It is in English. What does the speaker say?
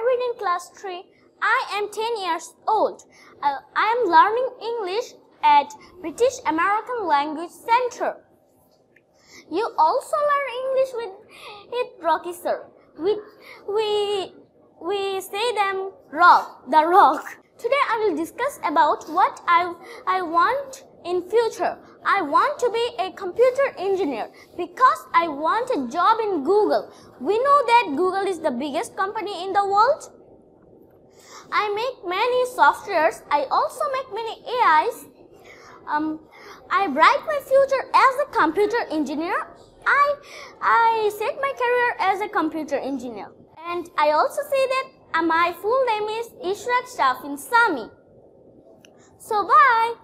I read in class 3. I am 10 years old. I am learning English at British American Language Center. You also learn English with Rocky sir. We say them rock, the rock. Today I will discuss about what I want in future. I want to be a computer engineer because I want a job in Google. We know that Google is the biggest company in the world. I make many softwares. I also make many AIs. I write my future as a computer engineer. I set my career as a computer engineer. And I also say that my full name is Ishrat Shafin Sami. So bye.